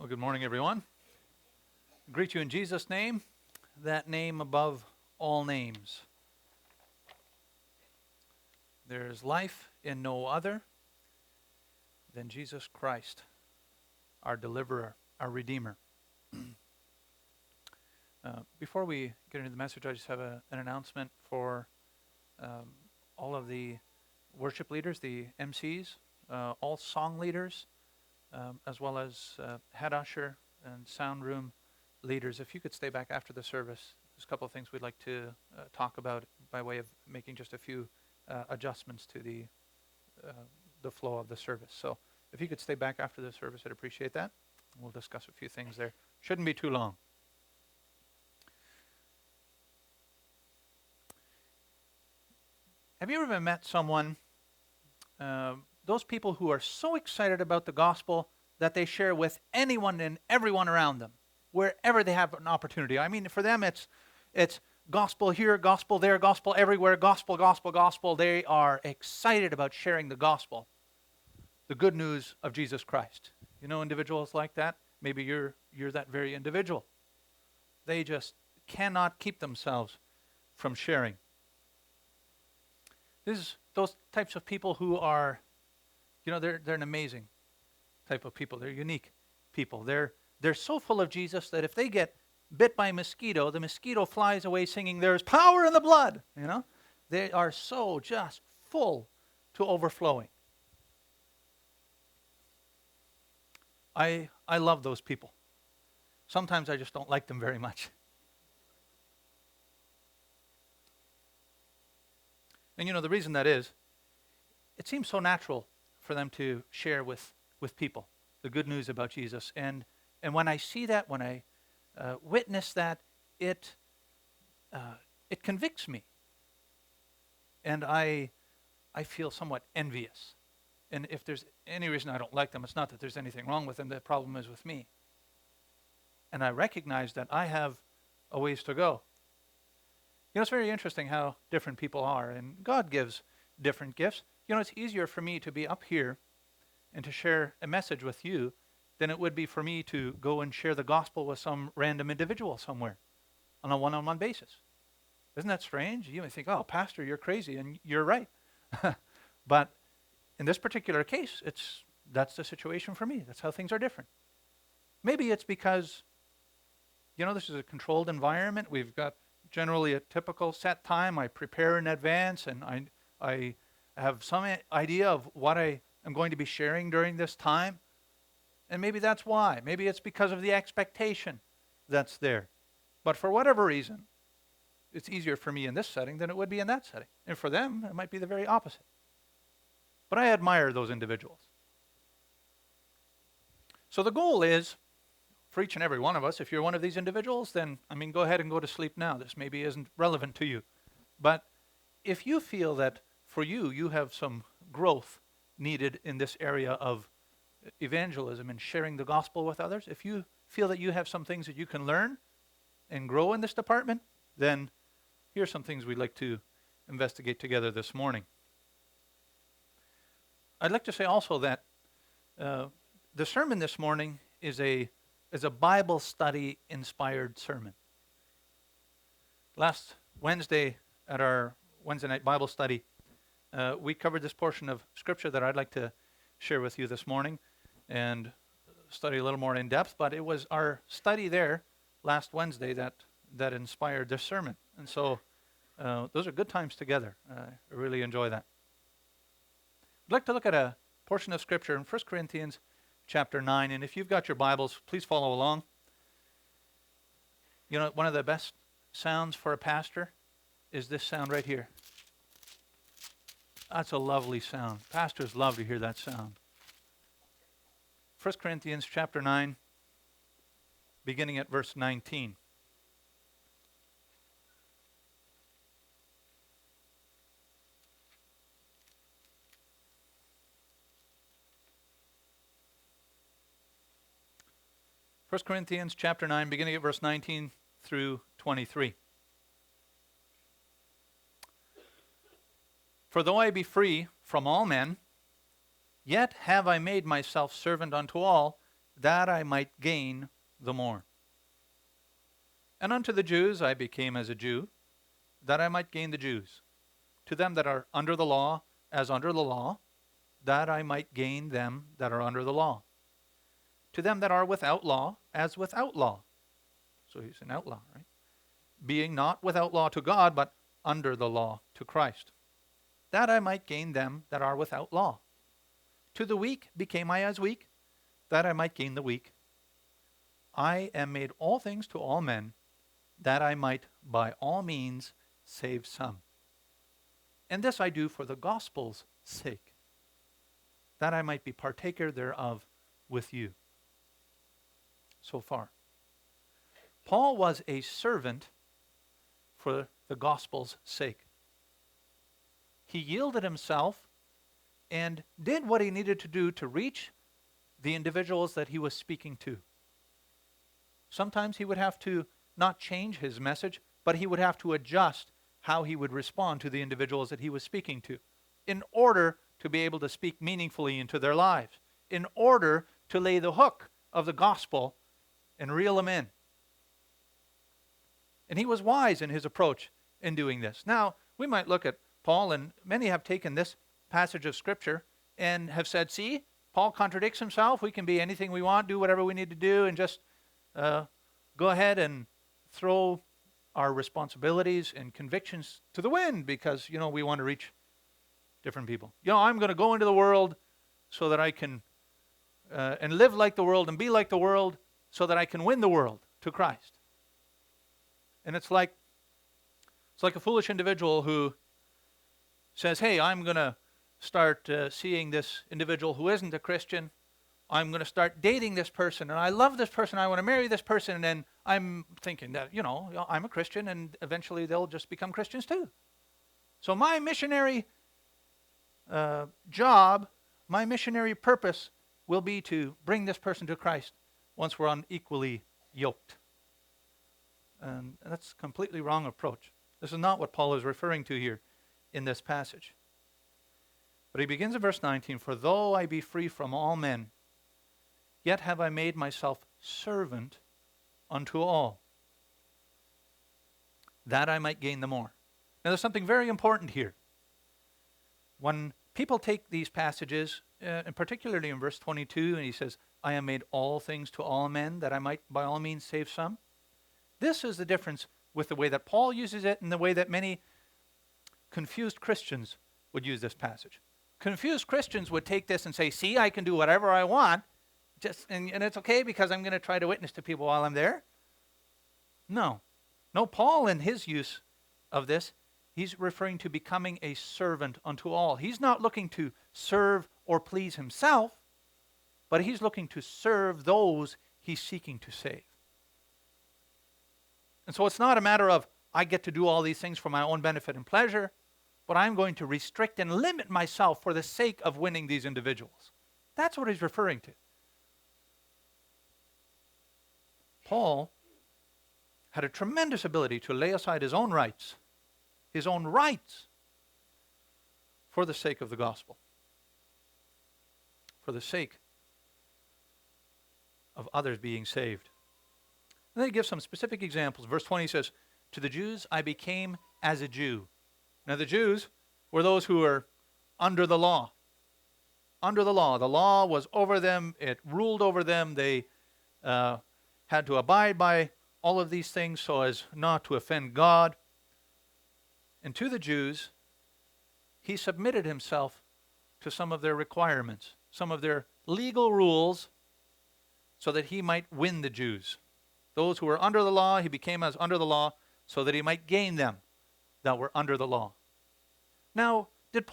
Well, good morning, everyone. I greet you in Jesus' name, that name above all names. There is life in no other than Jesus Christ, our deliverer, our redeemer. Before we get into the message, I just have an announcement for all of the worship leaders, the MCs, all song leaders, as well as head usher and sound room leaders. If you could stay back after the service, there's a couple of things we'd like to talk about by way of making just a few adjustments to the flow of the service. So if you could stay back after the service, I'd appreciate that. We'll discuss a few things there. Shouldn't be too long. Have you ever met someone, those people who are so excited about the gospel that they share with anyone and everyone around them, wherever they have an opportunity? I mean, for them, it's gospel here, gospel there, gospel everywhere, gospel, gospel, gospel. They are excited about sharing the gospel, the good news of Jesus Christ. You know individuals like that? Maybe you're that very individual. They just cannot keep themselves from sharing. Those types of people who are, they're an amazing type of people. They're unique people. They're so full of Jesus that if they get bit by a mosquito, the mosquito flies away singing, "There's power in the blood." They are so just full to overflowing. I love those people. Sometimes I just don't like them very much. And the reason that is, it seems so natural for them to share with people the good news about Jesus. And when I see that, when I witness that, it convicts me. And I feel somewhat envious. And if there's any reason I don't like them, it's not that there's anything wrong with them. The problem is with me. And I recognize that I have a ways to go. It's very interesting how different people are, and God gives different gifts. It's easier for me to be up here and to share a message with you than it would be for me to go and share the gospel with some random individual somewhere on a one-on-one basis. Isn't that strange? You may think, "Oh, Pastor, you're crazy," and you're right. But in this particular case, that's the situation for me. That's how things are different. Maybe it's because, this is a controlled environment. We've got generally a typical set time. I prepare in advance, and I have some idea of what I am going to be sharing during this time. And maybe that's why. Maybe it's because of the expectation that's there. But for whatever reason, it's easier for me in this setting than it would be in that setting. And for them, it might be the very opposite. But I admire those individuals. So the goal is, for each and every one of us, if you're one of these individuals, then, go ahead and go to sleep now. This maybe isn't relevant to you. But if you feel that for you have some growth needed in this area of evangelism and sharing the gospel with others, if you feel that you have some things that you can learn and grow in this department, then here's some things we'd like to investigate together this morning. I'd like to say also that the sermon this morning is a Bible study inspired sermon. Last Wednesday at our Wednesday night Bible study, we covered this portion of Scripture that I'd like to share with you this morning and study a little more in depth, but it was our study there last Wednesday that inspired this sermon. And so those are good times together. I really enjoy that. I'd like to look at a portion of Scripture in 1 Corinthians chapter 9, and if you've got your Bibles, please follow along. One of the best sounds for a pastor is this sound right here. That's a lovely sound. Pastors love to hear that sound. 1 Corinthians chapter 9, beginning at verse 19. First Corinthians chapter 9, beginning at verse 19 through 23. For though I be free from all men, yet have I made myself servant unto all, that I might gain the more. And unto the Jews I became as a Jew, that I might gain the Jews. To them that are under the law, as under the law, that I might gain them that are under the law. To them that are without law, as without law. So he's an outlaw, right? Being not without law to God, but under the law to Christ, that I might gain them that are without law. To the weak became I as weak, that I might gain the weak. I am made all things to all men, that I might by all means save some. And this I do for the gospel's sake, that I might be partaker thereof with you. So far, Paul was a servant for the gospel's sake. He yielded himself and did what he needed to do to reach the individuals that he was speaking to. Sometimes he would have to not change his message, but he would have to adjust how he would respond to the individuals that he was speaking to in order to be able to speak meaningfully into their lives, in order to lay the hook of the gospel and reel them in. And he was wise in his approach in doing this. Now, we might look at Paul, and many have taken this passage of Scripture and have said, see, Paul contradicts himself. We can be anything we want, do whatever we need to do, and just go ahead and throw our responsibilities and convictions to the wind because, we want to reach different people. I'm going to go into the world so that I can, and live like the world and be like the world so that I can win the world to Christ. And it's like a foolish individual who says, hey, I'm going to start seeing this individual who isn't a Christian. I'm going to start dating this person, and I love this person. I want to marry this person, and then I'm thinking that, I'm a Christian, and eventually they'll just become Christians too. So my missionary job, my missionary purpose will be to bring this person to Christ once we're unequally yoked. And that's a completely wrong approach. This is not what Paul is referring to here in this passage. But he begins in verse 19, for though I be free from all men, yet have I made myself servant unto all, that I might gain the more. Now there's something very important here. When people take these passages, and particularly in verse 22, and he says, I am made all things to all men, that I might by all means save some. This is the difference with the way that Paul uses it and the way that many confused Christians would use this passage. Confused Christians would take this and say, see, I can do whatever I want, and it's okay because I'm going to try to witness to people while I'm there. No, Paul in his use of this, he's referring to becoming a servant unto all. He's not looking to serve or please himself, but he's looking to serve those he's seeking to save. And so it's not a matter of, I get to do all these things for my own benefit and pleasure, but I'm going to restrict and limit myself for the sake of winning these individuals. That's what he's referring to. Paul had a tremendous ability to lay aside his own rights for the sake of the gospel, for the sake of others being saved. And then he gives some specific examples. Verse 20 says, to the Jews I became as a Jew. Now the Jews were those who were under the law. Under the law. The law was over them. It ruled over them. They had to abide by all of these things so as not to offend God. And to the Jews, he submitted himself to some of their requirements, some of their legal rules, so that he might win the Jews. Those who were under the law, he became as under the law so that he might gain them that were under the law. Now, did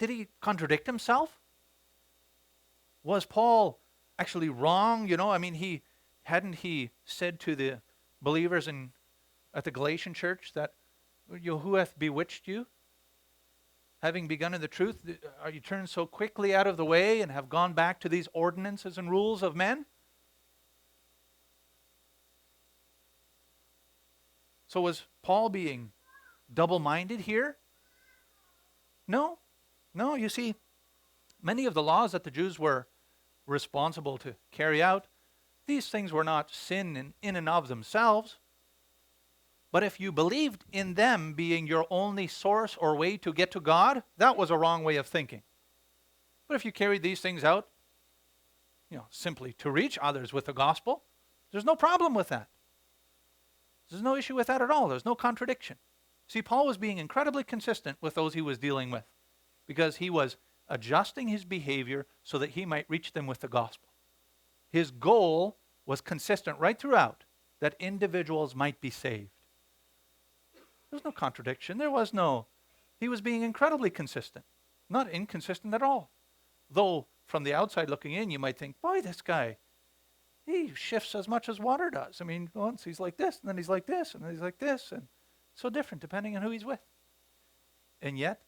he contradict himself? Was Paul actually wrong? Hadn't he said to the believers at the Galatian church that, who hath bewitched you? Having begun in the truth, are you turned so quickly out of the way and have gone back to these ordinances and rules of men? So was Paul being double-minded here? No, you see, many of the laws that the Jews were responsible to carry out. These things were not sin in and of themselves. But if you believed in them being your only source or way to get to God, that was a wrong way of thinking. But if you carried these things out, simply to reach others with the gospel, there's no problem with that. There's no issue with that at all. There's no contradiction. See, Paul was being incredibly consistent with those he was dealing with because he was adjusting his behavior so that he might reach them with the gospel. His goal was consistent right throughout, that individuals might be saved. There was no contradiction. He was being incredibly consistent, not inconsistent at all. Though from the outside looking in, you might think, boy, this guy, he shifts as much as water does. I mean, once he's like this, and then he's like this, and then he's like this, and so different depending on who he's with. And yet,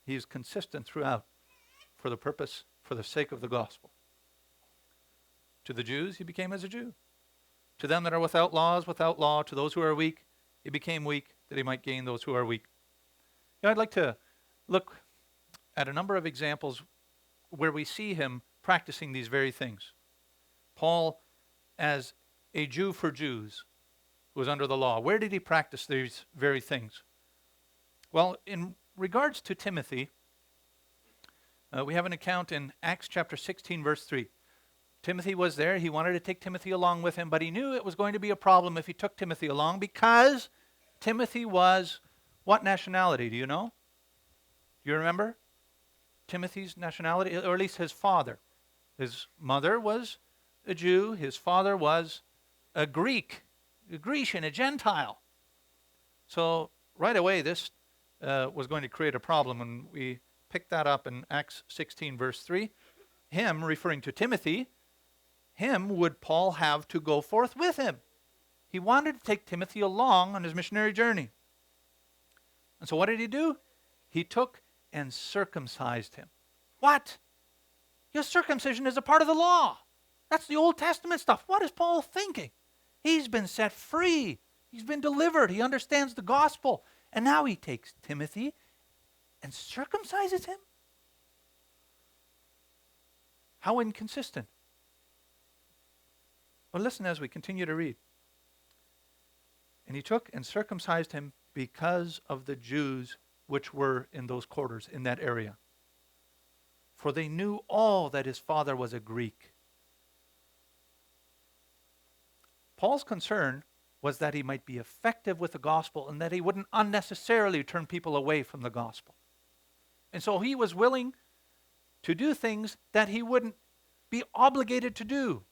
he is consistent throughout for the sake of the gospel. To the Jews, he became as a Jew. To them that are without law. To those who are weak, he became weak, that he might gain those who are weak. I'd like to look at a number of examples where we see him practicing these very things. Paul, as a Jew for Jews, who was under the law, where did he practice these very things? Well, in regards to Timothy, we have an account in Acts chapter 16, verse 3. Timothy was there. He wanted to take Timothy along with him, but he knew it was going to be a problem if he took Timothy along because Timothy was what nationality? Do you know? Do you remember Timothy's nationality, or at least his father? His mother was a Jew. His father was a Greek, a Grecian, a Gentile. So right away, this was going to create a problem, and we pick that up in Acts 16, verse 3. Him, referring to Timothy, him would Paul have to go forth with him. He wanted to take Timothy along on his missionary journey. And so what did he do? He took and circumcised him. What? Your circumcision is a part of the law. That's the Old Testament stuff. What is Paul thinking? He's been set free. He's been delivered. He understands the gospel. And now he takes Timothy and circumcises him? How inconsistent. But listen as we continue to read. And he took and circumcised him because of the Jews which were in those quarters, in that area. For they knew all that his father was a Greek. Paul's concern was that he might be effective with the gospel and that he wouldn't unnecessarily turn people away from the gospel. And so he was willing to do things that he wouldn't be obligated to do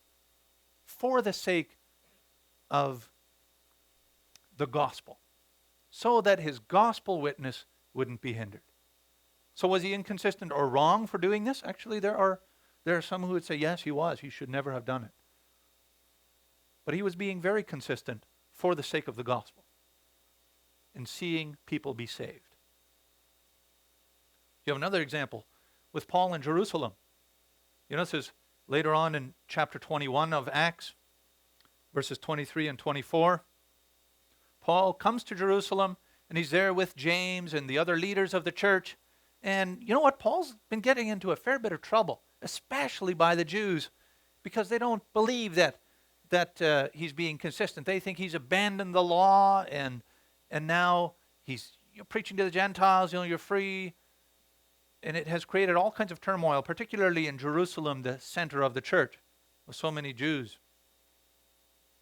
for the sake of the gospel, so that his gospel witness wouldn't be hindered. So was he inconsistent or wrong for doing this? Actually, there are some who would say, yes, he was. He should never have done it. But he was being very consistent for the sake of the gospel and seeing people be saved. You have another example with Paul in Jerusalem. This is later on in chapter 21 of Acts, verses 23 and 24. Paul comes to Jerusalem, and he's there with James and the other leaders of the church. And you know what? Paul's been getting into a fair bit of trouble, especially by the Jews, because they don't believe that he's being consistent. They think he's abandoned the law, and now he's preaching to the Gentiles, you're free. And it has created all kinds of turmoil, particularly in Jerusalem, the center of the church, with so many Jews.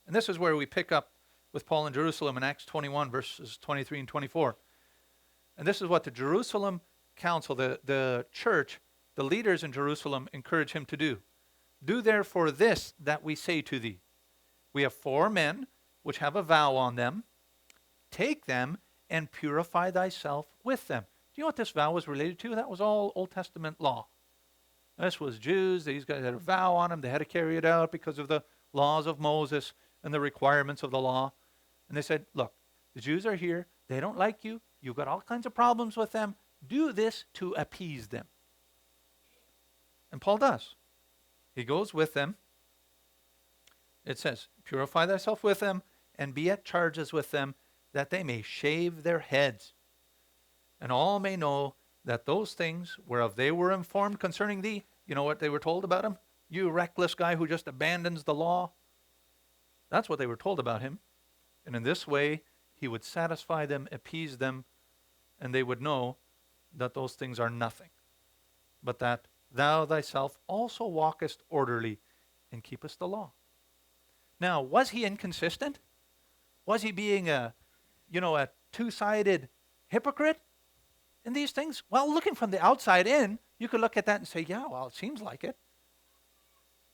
And this is where we pick up with Paul in Jerusalem in Acts 21, verses 23 and 24. And this is what the Jerusalem council, the church, the leaders in Jerusalem encourage him to do. Do therefore this that we say to thee. We have 4 men which have a vow on them. Take them and purify thyself with them. Do you know what this vow was related to? That was all Old Testament law. This was Jews. These guys had a vow on them. They had to carry it out because of the laws of Moses and the requirements of the law. And they said, look, the Jews are here. They don't like you. You've got all kinds of problems with them. Do this to appease them. And Paul does. He goes with them. It says, purify thyself with them and be at charges with them, that they may shave their heads. And all may know that those things whereof they were informed concerning thee, you know what they were told about him? You reckless guy who just abandons the law. That's what they were told about him. And in this way, he would satisfy them, appease them, and they would know that those things are nothing, but that thou thyself also walkest orderly and keepest the law. Now, was he inconsistent? Was he being a two-sided hypocrite in these things? Well, looking from the outside in, you could look at that and say, yeah, well, it seems like it.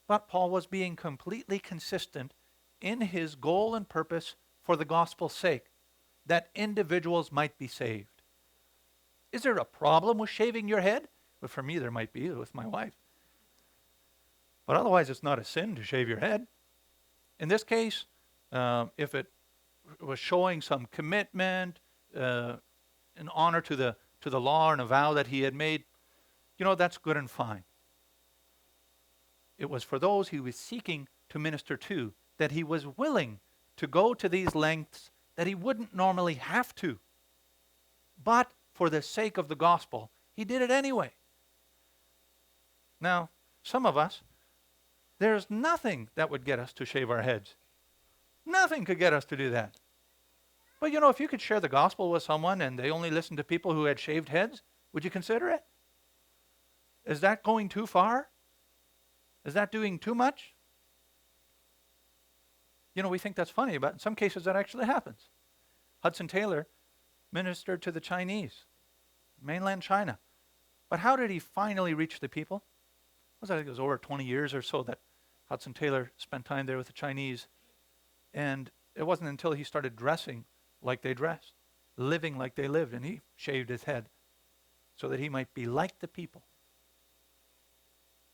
But Paul was being completely consistent in his goal and purpose for the gospel's sake, that individuals might be saved. Is there a problem with shaving your head? Well, for me, there might be with my wife. But otherwise, it's not a sin to shave your head. In this case, if it was showing some commitment, an honor to the law and a vow that he had made, that's good and fine. It was for those he was seeking to minister to that he was willing to go to these lengths that he wouldn't normally have to. But for the sake of the gospel, he did it anyway. Now, some of us, there's nothing that would get us to shave our heads. Nothing could get us to do that. But if you could share the gospel with someone and they only listened to people who had shaved heads, would you consider it? Is that going too far? Is that doing too much? We think that's funny, but in some cases that actually happens. Hudson Taylor ministered to the Chinese, mainland China. But how did he finally reach the people? I think it was over 20 years or so that Hudson Taylor spent time there with the Chinese. And it wasn't until he started dressing like they dressed, living like they lived, and he shaved his head so that he might be like the people.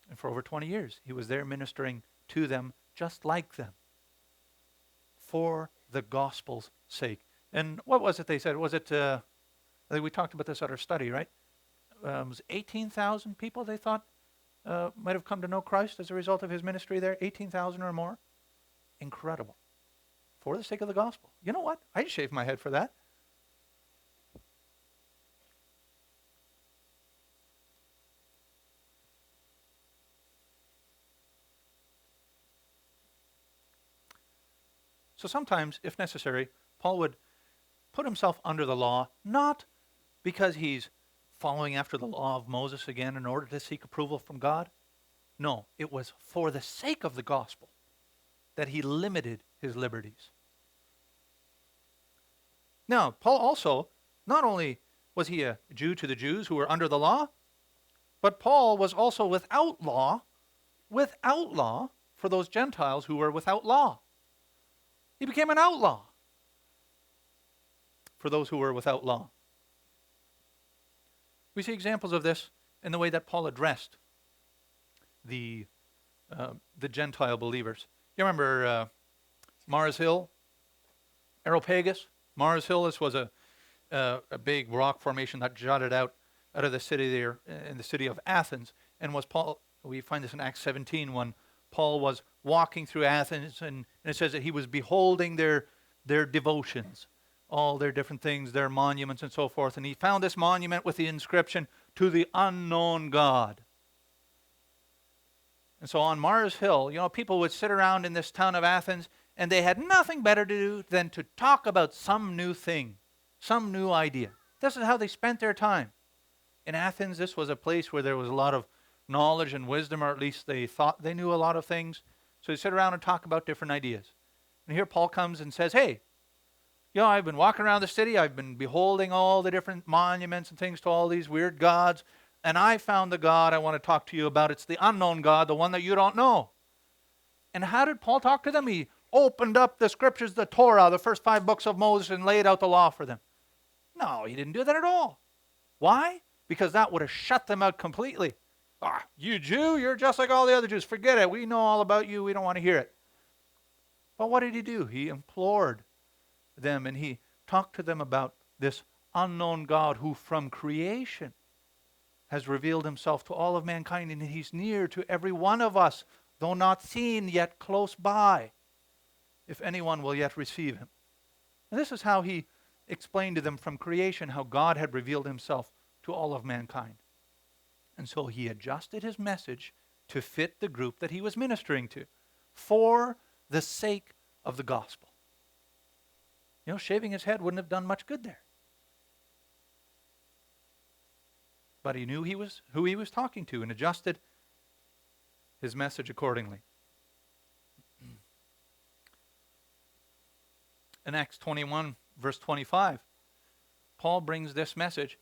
And for over 20 years, he was there ministering to them just like them for the gospel's sake. And what was it they said? Was it, I think we talked about this at our study, right? It was 18,000 people they thought might have come to know Christ as a result of his ministry there. 18,000 or more. Incredible. For the sake of the gospel. You know what? I'd shave my head for that. So sometimes, if necessary, Paul would put himself under the law, not because he's following after the law of Moses again in order to seek approval from God. No, it was for the sake of the gospel that he limited his liberties. Now, Paul also, not only was he a Jew to the Jews who were under the law, but Paul was also without law for those Gentiles who were without law. He became an outlaw for those who were without law. We see examples of this in the way that Paul addressed the Gentile believers. You remember Mars Hill, Areopagus? Mars Hill, this was a big rock formation that jutted out of the city there, in the city of Athens, and was Paul. We find this in Acts 17 when Paul was walking through Athens, and it says that he was beholding their devotions, all their different things, their monuments and so forth, and he found this monument with the inscription, "To the unknown God." And so on Mars Hill, people would sit around in this town of Athens, and they had nothing better to do than to talk about some new thing, some new idea. This is how they spent their time. In Athens, this was a place where there was a lot of knowledge and wisdom, or at least they thought they knew a lot of things. So they sit around and talk about different ideas. And here Paul comes and says, hey, I've been walking around the city. I've been beholding all the different monuments and things to all these weird gods. And I found the God I want to talk to you about. It's the unknown God, the one that you don't know. And how did Paul talk to them? He opened up the scriptures, the Torah, the first 5 books of Moses, and laid out the law for them. No, he didn't do that at all. Why? Because that would have shut them out completely. You Jew, you're just like all the other Jews. Forget it. We know all about you. We don't want to hear it. But what did he do? He implored them, and he talked to them about this unknown God who from creation has revealed himself to all of mankind, and he's near to every one of us, though not seen, yet close by, if anyone will yet receive him. And this is how he explained to them from creation how God had revealed himself to all of mankind. And so he adjusted his message to fit the group that he was ministering to for the sake of the gospel. Shaving his head wouldn't have done much good there. But he knew who he was talking to and adjusted his message accordingly. In Acts 21, verse 25, Paul brings this message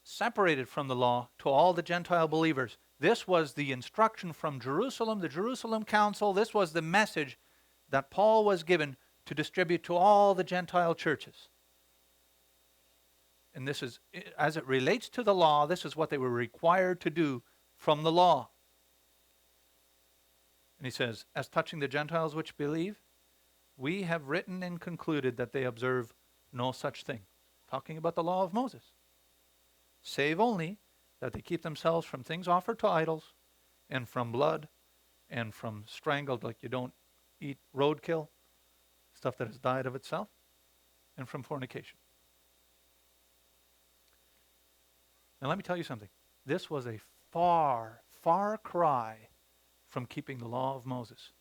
separated from the law to all the Gentile believers. This was the instruction from Jerusalem, the Jerusalem Council. This was the message that Paul was given to distribute to all the Gentile churches. And this is, as it relates to the law, this is what they were required to do from the law. And he says, as touching the Gentiles which believe, we have written and concluded that they observe no such thing. Talking about the law of Moses. Save only that they keep themselves from things offered to idols, and from blood, and from strangled, like you don't eat roadkill, stuff that has died of itself, and from fornication. Now let me tell you something. This was a far, far cry from keeping the law of Moses,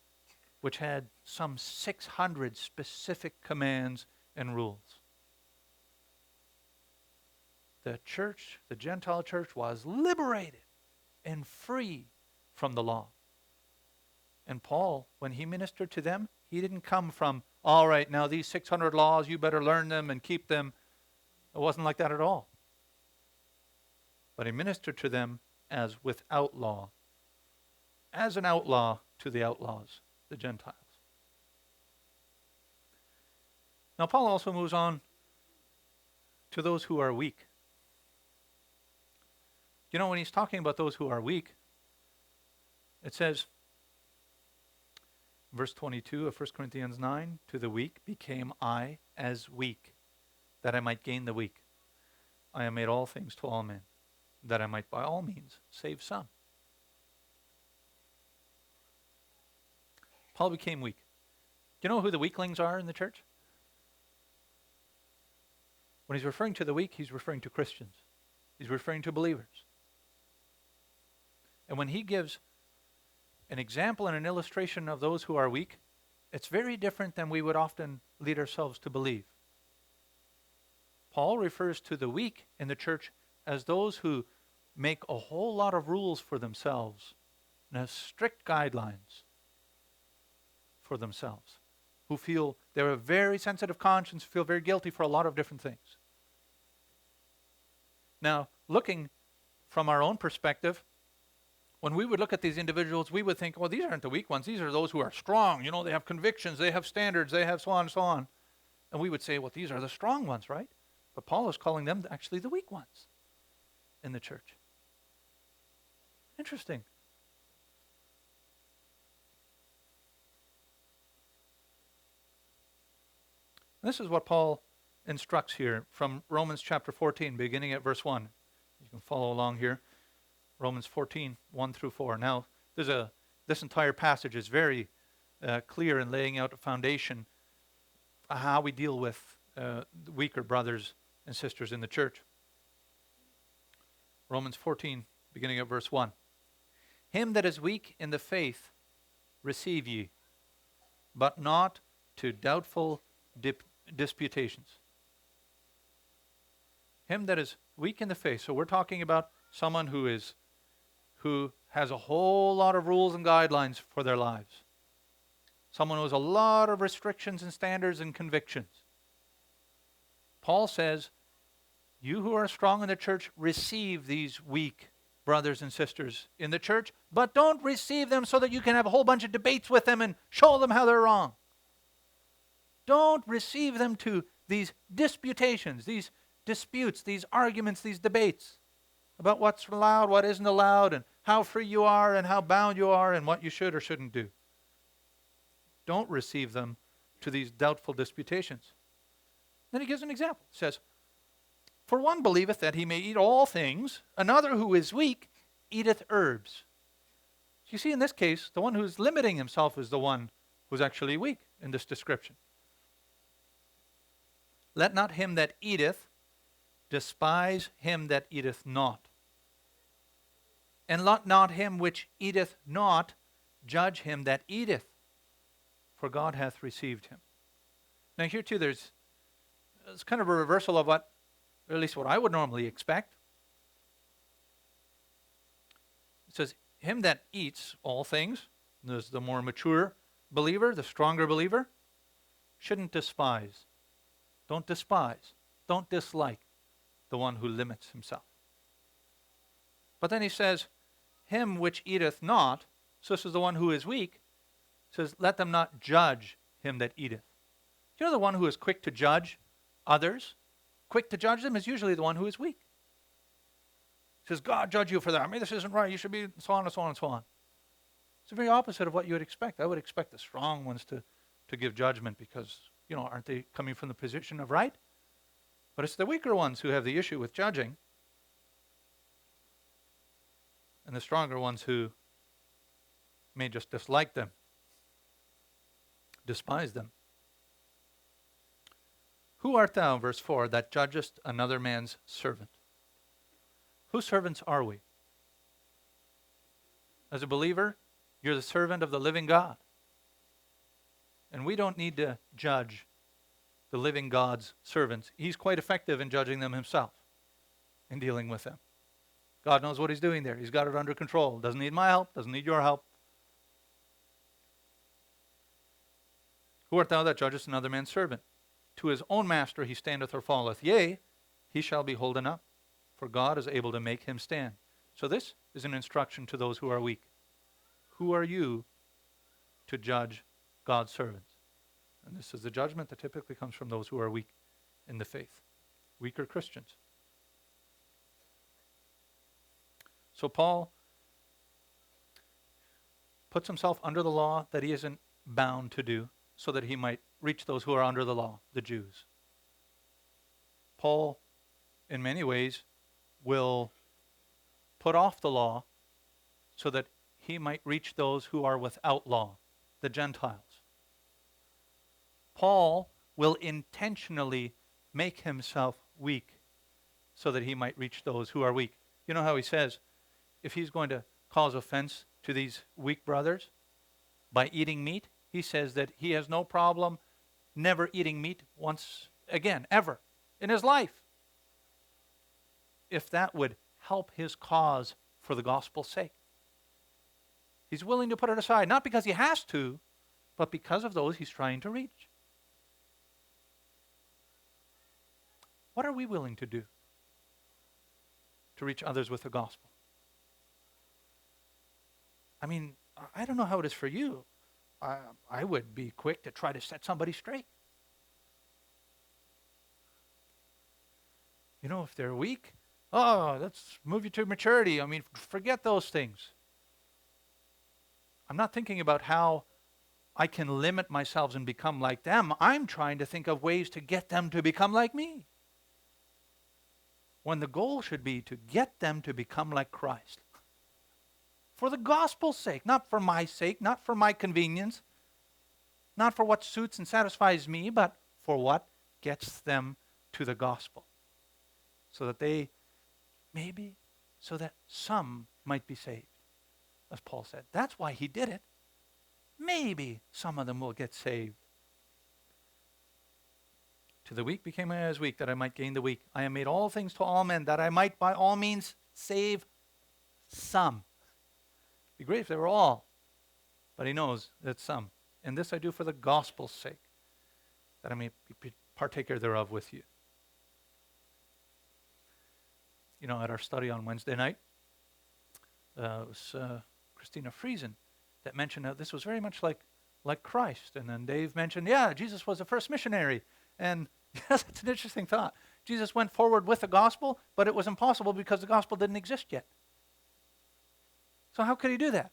which had some 600 specific commands and rules. The church, the Gentile church, was liberated and free from the law. And Paul, when he ministered to them, he didn't come from, all right, now these 600 laws, you better learn them and keep them. It wasn't like that at all. But he ministered to them as without law, as an outlaw to the outlaws, the Gentiles. Now Paul also moves on to those who are weak. When he's talking about those who are weak, it says, verse 22 of 1 Corinthians 9, to the weak became I as weak, that I might gain the weak. I am made all things to all men, that I might by all means save some. Paul became weak. Do you know who the weaklings are in the church? When he's referring to the weak, he's referring to Christians. He's referring to believers. And when he gives an example and an illustration of those who are weak, it's very different than we would often lead ourselves to believe. Paul refers to the weak in the church as those who make a whole lot of rules for themselves and have strict guidelines for themselves, who feel they're a very sensitive conscience, feel very guilty for a lot of different things. Now, looking from our own perspective, when we would look at these individuals, we would think, well, these aren't the weak ones. These are those who are strong. They have convictions, they have standards, they have so on and so on. And we would say, well, these are the strong ones, right? But Paul is calling them actually the weak ones in the church. Interesting. This is what Paul instructs here from Romans chapter 14, beginning at verse 1. You can follow along here. Romans 14, 1 through 4. Now, this entire passage is very clear in laying out a foundation for how we deal with weaker brothers and sisters in the church. Romans 14, beginning at verse 1. Him that is weak in the faith receive ye, but not to doubtful disputations. Him that is weak in the faith. So we're talking about someone who has a whole lot of rules and guidelines for their lives. Someone who has a lot of restrictions and standards and convictions. Paul says, you who are strong in the church, receive these weak brothers and sisters in the church, but don't receive them so that you can have a whole bunch of debates with them and show them how they're wrong. Don't receive them to these disputations, these disputes, these arguments, these debates about what's allowed, what isn't allowed, and how free you are and how bound you are and what you should or shouldn't do. Don't receive them to these doubtful disputations. Then he gives an example. He says, for one believeth that he may eat all things, another who is weak eateth herbs. You see, in this case, the one who's limiting himself is the one who's actually weak in this description. Let not him that eateth despise him that eateth not. And let not him which eateth not judge him that eateth, for God hath received him. Now here too, it's kind of a reversal of what, or at least what I would normally expect. It says, him that eats all things, the more mature believer, the stronger believer, shouldn't despise. Don't despise. Don't dislike the one who limits himself. But then he says, him which eateth not, so this is the one who is weak, says, let them not judge him that eateth. You know, the one who is quick to judge others, quick to judge them, is usually the one who is weak. He says, God judge you for that. I mean, this isn't right. You should be so on and so on and so on. It's the very opposite of what you would expect. I would expect the strong ones to give judgment because, aren't they coming from the position of right? But it's the weaker ones who have the issue with judging, and the stronger ones who may just dislike them, despise them. Who art thou, verse 4, that judgest another man's servant? Whose servants are we? As a believer, you're the servant of the living God. And we don't need to judge the living God's servants. He's quite effective in judging them himself, in dealing with them. God knows what he's doing there. He's got it under control. Doesn't need my help, doesn't need your help. Who art thou that judgest another man's servant? To his own master he standeth or falleth. Yea, he shall be holden up, for God is able to make him stand. So this is an instruction to those who are weak. Who are you to judge God's servants? And this is the judgment that typically comes from those who are weak in the faith, weaker Christians. So Paul puts himself under the law that he isn't bound to do, so that he might reach those who are under the law, the Jews. Paul, in many ways, will put off the law so that he might reach those who are without law, the Gentiles. Paul will intentionally make himself weak so that he might reach those who are weak. You know how he says, if he's going to cause offense to these weak brothers by eating meat, he says that he has no problem never eating meat once again, ever, in his life, if that would help his cause for the gospel's sake. He's willing to put it aside, not because he has to, but because of those he's trying to reach. What are we willing to do to reach others with the gospel? I mean, I don't know how it is for you. I would be quick to try to set somebody straight. If they're weak, let's move you to maturity. I mean, forget those things. I'm not thinking about how I can limit myself and become like them. I'm trying to think of ways to get them to become like me, when the goal should be to get them to become like Christ. For the gospel's sake, not for my sake, not for my convenience, not for what suits and satisfies me, but for what gets them to the gospel. So that some might be saved, as Paul said. That's why he did it. Maybe some of them will get saved. To the weak became I as weak, that I might gain the weak. I am made all things to all men, that I might by all means save some. It'd be great if they were all, but he knows that some. And this I do for the gospel's sake, that I may be partaker thereof with you. At our study on Wednesday night, it was Christina Friesen that mentioned that this was very much like Christ. And then Dave mentioned, Jesus was the first missionary. And yes, it's an interesting thought. Jesus went forward with the gospel, but it was impossible because the gospel didn't exist yet. So how could he do that?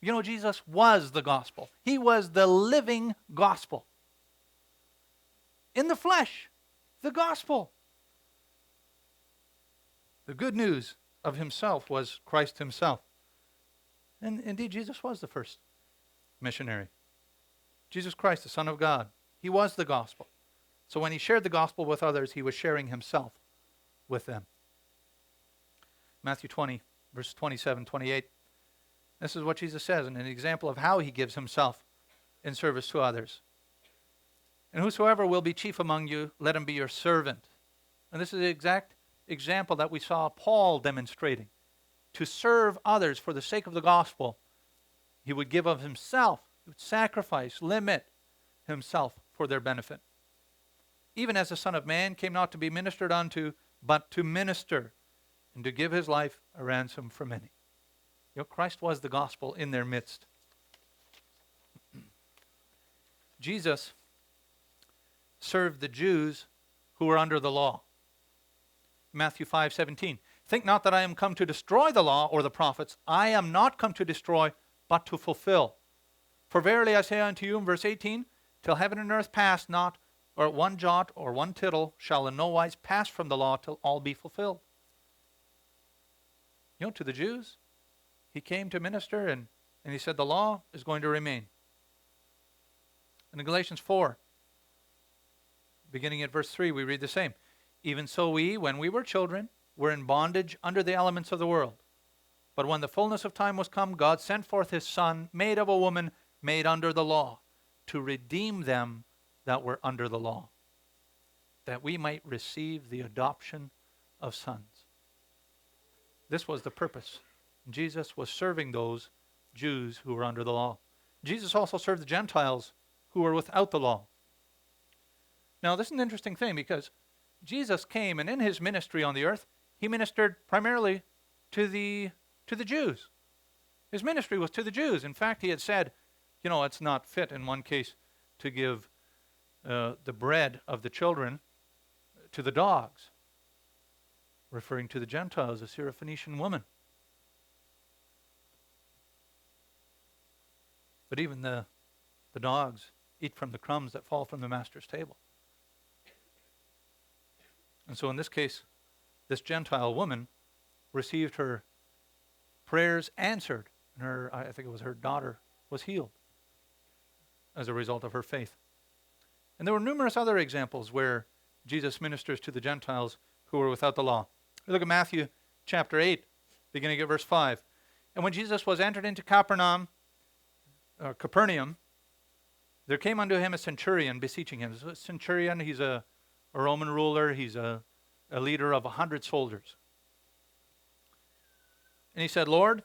Jesus was the gospel. He was the living gospel. In the flesh, the gospel. The good news of himself was Christ himself. And indeed, Jesus was the first missionary. Jesus Christ, the Son of God, he was the gospel. So when he shared the gospel with others, he was sharing himself with them. Matthew 20, verse 27, 28. This is what Jesus says, and an example of how he gives himself in service to others. And whosoever will be chief among you, let him be your servant. And this is the exact example that we saw Paul demonstrating. To serve others for the sake of the gospel, he would give of himself, he would sacrifice, limit himself for their benefit. Even as the Son of Man came not to be ministered unto, but to minister, and to give his life a ransom for many. You know, Christ was the gospel in their midst. Jesus served the Jews who were under the law. Matthew 5:17. Think not that I am come to destroy the law or the prophets. I am not come to destroy, but to fulfill. For verily I say unto you, in verse 18, till heaven and earth pass not, or one jot or one tittle shall in no wise pass from the law till all be fulfilled. You know, to the Jews, he came to minister, and he said the law is going to remain. And in Galatians 4, beginning at verse 3, we read the same. Even so we, when we were children, were in bondage under the elements of the world. But when the fullness of time was come, God sent forth his Son, made of a woman, made under the law, to redeem them that were under the law, that we might receive the adoption of sons. This was the purpose. Jesus was serving those Jews who were under the law. Jesus also served the Gentiles who were without the law. Now, this is an interesting thing because Jesus came, and in his ministry on the earth, he ministered primarily to the Jews. His ministry was to the Jews. In fact, he had said, you know, it's not fit in one case to give the bread of the children to the dogs, referring to the Gentiles, the Syrophoenician woman. But even the dogs eat from the crumbs that fall from the master's table. And so in this case, this Gentile woman received her prayers answered, and I think it was her daughter, was healed as a result of her faith. And there were numerous other examples where Jesus ministers to the Gentiles who were without the law. We look at Matthew chapter 8, beginning at verse 5. And when Jesus was entered into Capernaum, there came unto him a centurion beseeching him. So a centurion, he's a Roman ruler. He's a leader of 100 soldiers. And he said, Lord,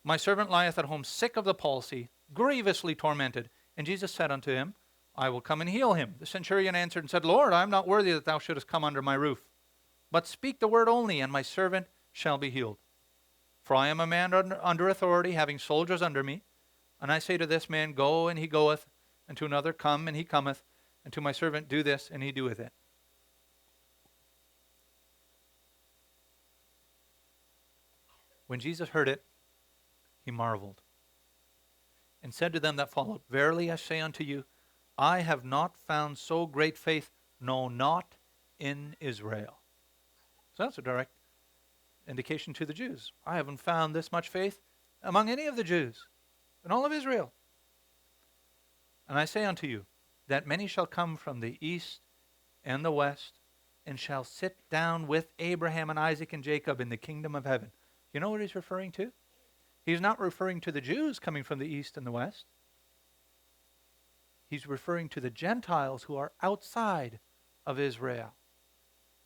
my servant lieth at home sick of the palsy, grievously tormented. And Jesus said unto him, I will come and heal him. The centurion answered and said, Lord, I am not worthy that thou shouldest come under my roof. But speak the word only, and my servant shall be healed. For I am a man under authority, having soldiers under me. And I say to this man, go, and he goeth, and to another, come, and he cometh, and to my servant, do this, and he doeth it. When Jesus heard it, he marveled, and said to them that followed, verily I say unto you, I have not found so great faith, no, not in Israel. So that's a direct indication to the Jews. I haven't found this much faith among any of the Jews in all of Israel. And I say unto you, that many shall come from the east and the west, and shall sit down with Abraham and Isaac and Jacob in the kingdom of heaven. You know what he's referring to? He's not referring to the Jews coming from the east and the west. He's referring to the Gentiles who are outside of Israel.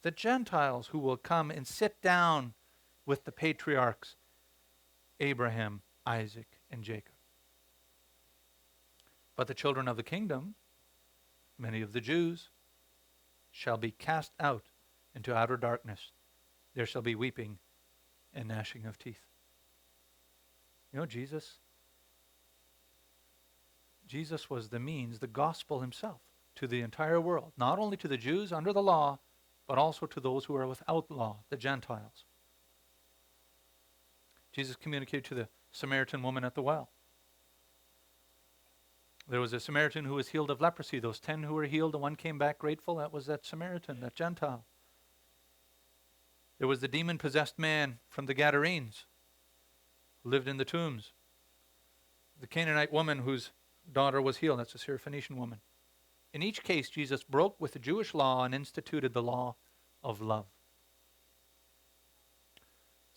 The Gentiles who will come and sit down with the patriarchs, Abraham, Isaac, and Jacob. But the children of the kingdom, many of the Jews, shall be cast out into outer darkness. There shall be weeping and gnashing of teeth. You know, Jesus was the means, the gospel himself, to the entire world. Not only to the Jews under the law, but also to those who are without law, the Gentiles. Jesus communicated to the Samaritan woman at the well. There was a Samaritan who was healed of leprosy. Those 10 who were healed, the one came back grateful. That was that Samaritan, that Gentile. There was the demon-possessed man from the Gadarenes who lived in the tombs. The Canaanite woman whose daughter was healed. That's a Syrophoenician woman. In each case, Jesus broke with the Jewish law and instituted the law of love.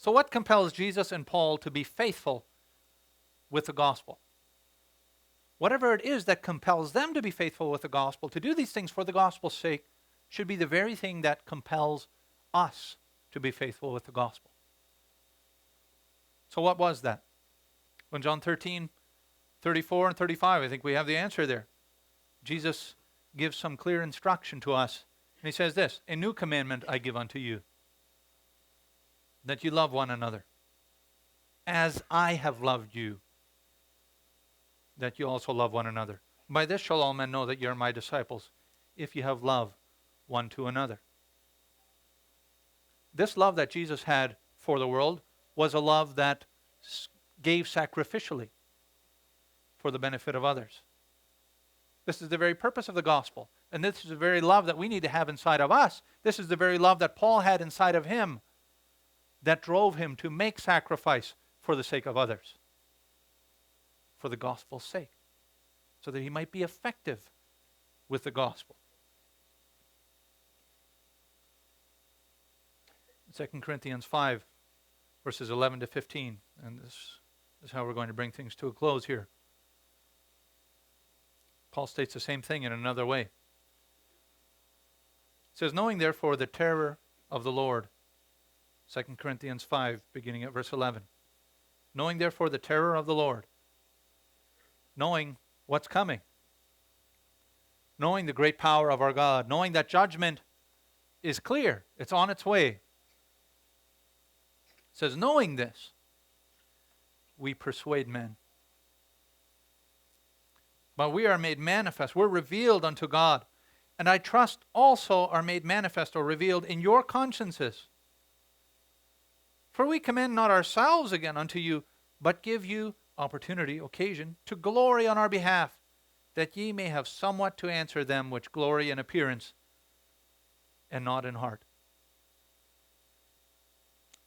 So what compels Jesus and Paul to be faithful with the gospel? Whatever it is that compels them to be faithful with the gospel, to do these things for the gospel's sake, should be the very thing that compels us to be faithful with the gospel. So what was that? In John 13, 34 and 35, I think we have the answer there. Jesus gives some clear instruction to us. And he says this, "A new commandment I give unto you, that you love one another, as I have loved you, that you also love one another. By this shall all men know that you are my disciples, if you have love one to another." This love that Jesus had for the world was a love that gave sacrificially for the benefit of others. This is the very purpose of the gospel. And this is the very love that we need to have inside of us. This is the very love that Paul had inside of him that drove him to make sacrifice for the sake of others, for the gospel's sake, so that he might be effective with the gospel. 2 Corinthians 5, verses 11 to 15. And this is how we're going to bring things to a close here. Paul states the same thing in another way. It says, "Knowing therefore the terror of the Lord," 2 Corinthians 5, beginning at verse 11. "Knowing therefore the terror of the Lord," knowing what's coming, knowing the great power of our God, knowing that judgment is clear, it's on its way. It says, "Knowing this, we persuade men. But we are made manifest," we're revealed unto God, "and I trust also are made manifest or revealed in your consciences. For we commend not ourselves again unto you, but give you opportunity, occasion, to glory on our behalf, that ye may have somewhat to answer them which glory in appearance, and not in heart."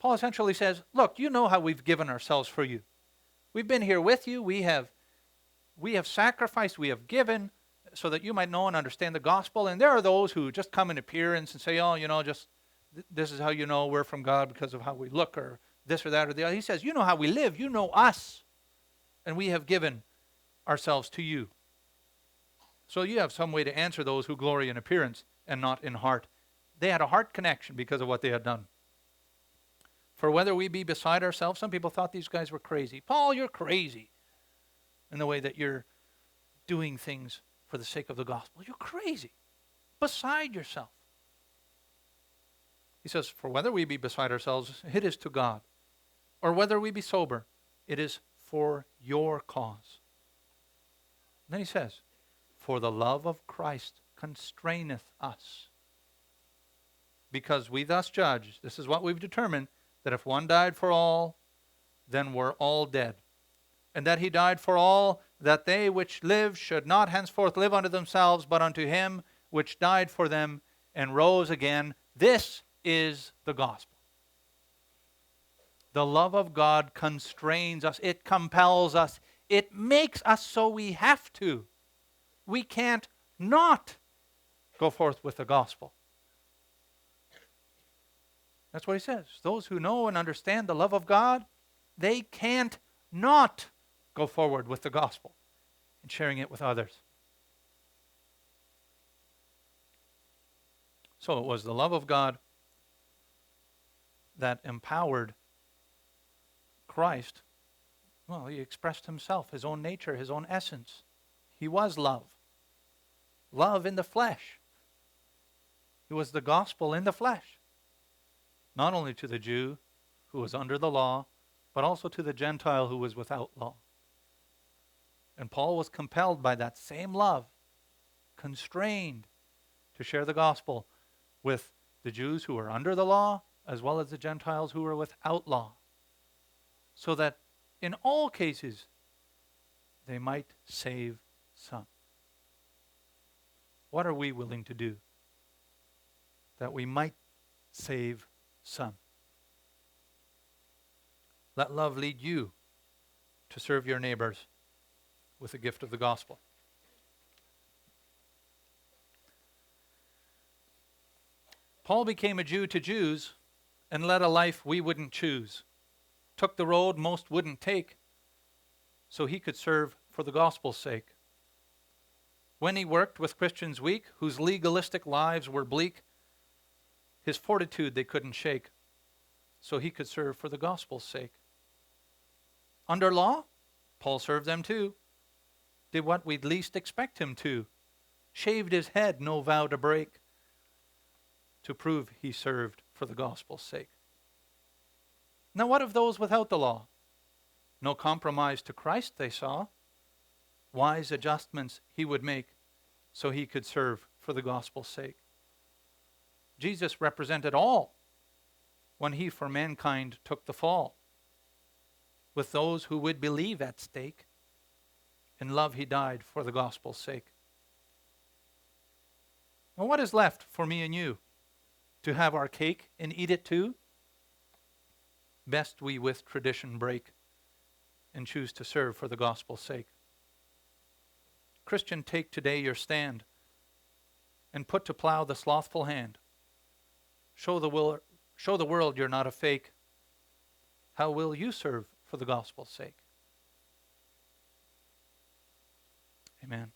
Paul essentially says, look, you know how we've given ourselves for you. We've been here with you. We have sacrificed, we have given, so that you might know and understand the gospel. And there are those who just come in appearance and say, oh, just this is how you know we're from God because of how we look, or this or that or the other. He says, you know how we live. You know us. And we have given ourselves to you. So you have some way to answer those who glory in appearance and not in heart. They had a heart connection because of what they had done. For whether we be beside ourselves, some people thought these guys were crazy. Paul, you're crazy in the way that you're doing things for the sake of the gospel. You're crazy. Beside yourself. He says, for whether we be beside ourselves, it is to God. Or whether we be sober, it is for your cause. And then he says, for the love of Christ constraineth us. Because we thus judge, this is what we've determined, that if one died for all, then we're all dead. And that he died for all, that they which live should not henceforth live unto themselves, but unto him which died for them and rose again. This is the gospel. The love of God constrains us. It compels us. It makes us so we have to. We can't not go forth with the gospel. That's what he says. Those who know and understand the love of God, they can't not go forward with the gospel and sharing it with others. So it was the love of God that empowered Christ. Well, he expressed himself, his own nature, his own essence. He was love. Love in the flesh. It was the gospel in the flesh. Not only to the Jew who was under the law, but also to the Gentile who was without law. And Paul was compelled by that same love, constrained to share the gospel with the Jews who were under the law, as well as the Gentiles who were without law, so that in all cases they might save some. What are we willing to do that we might save some? Let love lead you to serve your neighbors with the gift of the gospel. Paul became a Jew to Jews and led a life we wouldn't choose, took the road most wouldn't take, so he could serve for the gospel's sake. When he worked with Christians weak, whose legalistic lives were bleak, his fortitude they couldn't shake, so he could serve for the gospel's sake. Under law, Paul served them too, did what we'd least expect him to, shaved his head, no vow to break, to prove he served for the gospel's sake. Now what of those without the law? No compromise to Christ they saw. Wise adjustments he would make so he could serve for the gospel's sake. Jesus represented all when he for mankind took the fall. With those who would believe at stake, in love he died for the gospel's sake. Now what is left for me and you? To have our cake and eat it too? Best we with tradition break and choose to serve for the gospel's sake. Christian, take today your stand and put to plow the slothful hand. Show the world you're not a fake. How will you serve for the gospel's sake? Amen.